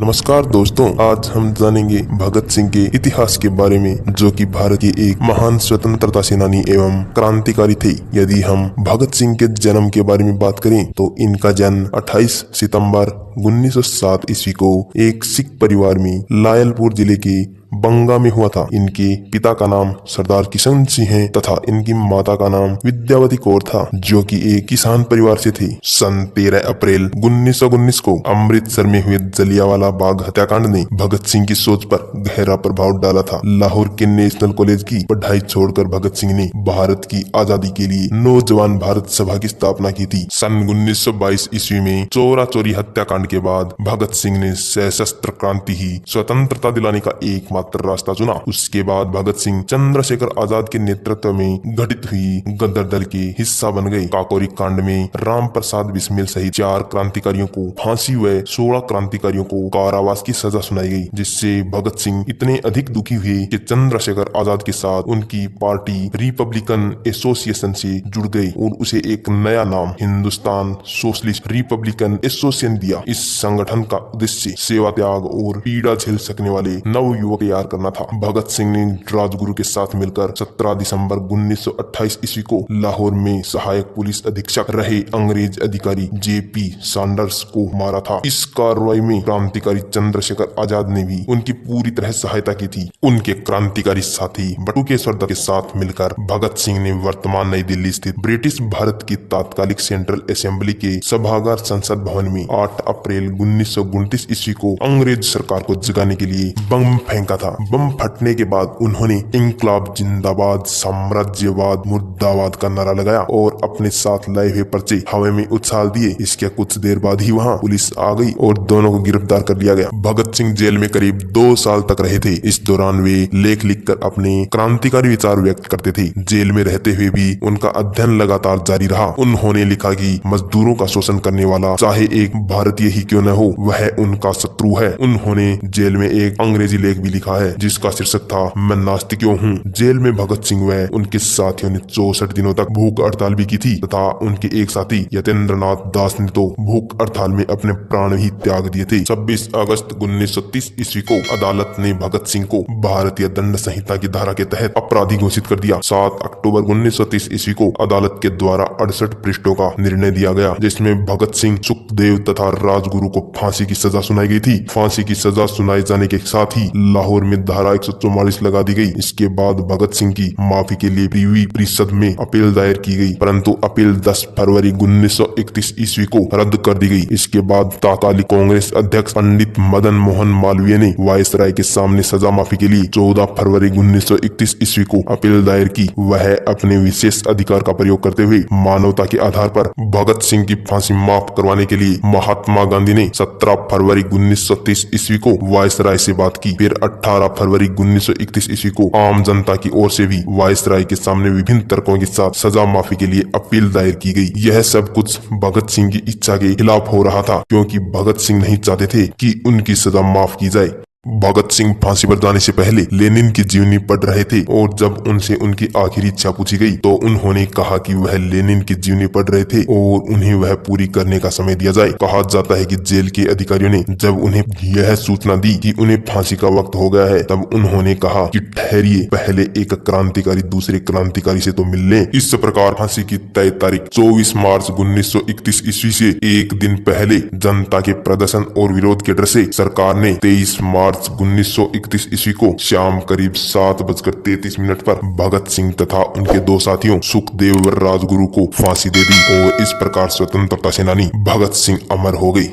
नमस्कार दोस्तों, आज हम जानेंगे भगत सिंह के इतिहास के बारे में, जो कि भारत के एक महान स्वतंत्रता सेनानी एवं क्रांतिकारी थे। यदि हम भगत सिंह के जन्म के बारे में बात करें तो इनका जन्म 28 सितंबर 1907 ईस्वी को एक सिख परिवार में लायलपुर जिले के बंगा में हुआ था। इनके पिता का नाम सरदार किशन सिंह है तथा इनकी माता का नाम विद्यावती कौर था, जो कि एक किसान परिवार से थे। सन 13 अप्रैल 1919 को अमृतसर में हुए जलियांवाला बाग हत्याकांड ने भगत सिंह की सोच पर गहरा प्रभाव डाला था। लाहौर के नेशनल कॉलेज की पढ़ाई छोड़कर भगत सिंह ने भारत की आजादी के लिए नौजवान भारत सभा की स्थापना की थी। सन 1922 ईस्वी में चोरा चोरी हत्याकांड के बाद भगत सिंह ने सशस्त्र क्रांति ही स्वतंत्रता दिलाने का एकमात्र रास्ता चुना। उसके बाद भगत सिंह चंद्रशेखर आजाद के नेतृत्व में गठित हुई गदर दल के हिस्सा बन गए। काकोरी कांड में राम प्रसाद बिस्मिल सहित 4 क्रांतिकारियों को फांसी व 16 क्रांतिकारियों को कारावास की सजा सुनाई गई, जिससे भगत सिंह इतने अधिक दुखी हुए कि चंद्रशेखर आजाद के साथ उनकी पार्टी रिपब्लिकन एसोसिएशन से जुड़ गई और उसे एक नया नाम हिंदुस्तान सोशलिस्ट रिपब्लिकन एसोसिएशन दिया। इस संगठन का उद्देश्य सेवा त्याग और पीड़ा झेल सकने वाले नव युवक तैयार करना था। भगत सिंह ने राजगुरु के साथ मिलकर 17 दिसंबर 1928 ईस्वी को लाहौर में सहायक पुलिस अधीक्षक रहे अंग्रेज अधिकारी जेपी सैंडर्स को मारा था। इस कार्रवाई में क्रांतिकारी चंद्रशेखर आजाद ने भी उनकी पूरी तरह सहायता की थी। उनके क्रांतिकारी साथी बटुकेश्वर दत्त के साथ मिलकर भगत सिंह ने वर्तमान नई दिल्ली स्थित ब्रिटिश भारत की तात्कालिक सेंट्रल असेंबली के सभागार संसद भवन में 8 अप्रैल 1929 ईस्वी को अंग्रेज सरकार को जगाने के लिए बम फेंका था। बम फटने के बाद उन्होंने इंकलाब जिंदाबाद, साम्राज्यवाद मुर्दाबाद का नारा लगाया और अपने साथ लाए हुए पर्चे हवा में उछाल दिए। इसके कुछ देर बाद ही वहां पुलिस आ गई और दोनों को गिरफ्तार कर लिया गया। भगत सिंह जेल में करीब 2 साल तक रहे थे। इस दौरान वे लेख लिखकर अपने क्रांतिकारी विचार व्यक्त करते थे। जेल में रहते हुए भी उनका अध्ययन लगातार जारी रहा। उन्होंने लिखा कि मजदूरों का शोषण करने वाला चाहे एक भारतीय ही क्यों न हो, वह उनका शत्रु है। उन्होंने जेल में एक अंग्रेजी लेख भी लिखा है जिसका शीर्षक था मैं नास्तिक क्यों हूँ। जेल में भगत सिंह व उनके साथियों ने 64 दिनों तक भूख हड़ताल भी की थी तथा उनके एक साथी यतेंद्रनाथ दास ने तो भूख हड़ताल में अपने प्राण ही त्याग दिए थे। 26 अगस्त 1930 ईस्वी को अदालत ने भगत सिंह को भारतीय दंड संहिता की धारा के तहत अपराधी घोषित कर दिया। 7 अक्टूबर 1930 ईस्वी को अदालत के द्वारा 68 पृष्ठों का निर्णय दिया गया, जिसमें भगत सिंह, सुखदेव तथा राजगुरु को फांसी की सजा सुनाई गई थी। फांसी की सजा सुनाए जाने के साथ ही लाहौर में धारा 144 लगा दी गई। इसके बाद भगत सिंह की माफी के लिए प्रीवी परिषद में अपील दायर की गई, परंतु अपील 10 फरवरी 1931 ईस्वी को रद्द कर दी गई। इसके बाद तत्कालीन कांग्रेस अध्यक्ष पंडित मदन मोहन मालवीय ने वायसराय के सामने सजा माफी के लिए 14 फरवरी 1931 ईस्वी को अपील दायर की। वह अपने विशेष अधिकार का प्रयोग करते हुए मानवता के आधार पर भगत सिंह की फांसी माफ करवाने के लिए महात्मा गांधी ने 17 फरवरी 1930 ईस्वी को वायसराय से बात की। फिर 18 फरवरी 1931 ईस्वी को आम जनता की ओर से भी वायसराय के सामने विभिन्न तर्कों के साथ सजा माफी के लिए अपील दायर की गई। यह सब कुछ भगत सिंह की इच्छा के खिलाफ हो रहा था, क्योंकि भगत सिंह नहीं चाहते थे कि उनकी सजा माफ की जाए। भगत सिंह फांसी पर जाने से पहले लेनिन की जीवनी पढ़ रहे थे और जब उनसे उनकी आखिरी इच्छा पूछी गई तो उन्होंने कहा कि वह लेनिन की जीवनी पढ़ रहे थे और उन्हें वह पूरी करने का समय दिया जाए। कहा जाता है कि जेल के अधिकारियों ने जब उन्हें यह सूचना दी कि उन्हें फांसी का वक्त हो गया है, तब उन्होंने कहा कि ठहरिए, पहले एक क्रांतिकारी दूसरे क्रांतिकारी से तो मिल लें। इस प्रकार फांसी की तय तारीख 24 मार्च 1931 ईस्वी से एक दिन पहले जनता के प्रदर्शन और विरोध के डर से सरकार ने 23 मार्च 1931 ईस्वी को शाम करीब 7:33 पर भगत सिंह तथा उनके 2 साथियों सुखदेव व राजगुरु को फांसी दे दी और इस प्रकार स्वतंत्रता सेनानी भगत सिंह अमर हो गई।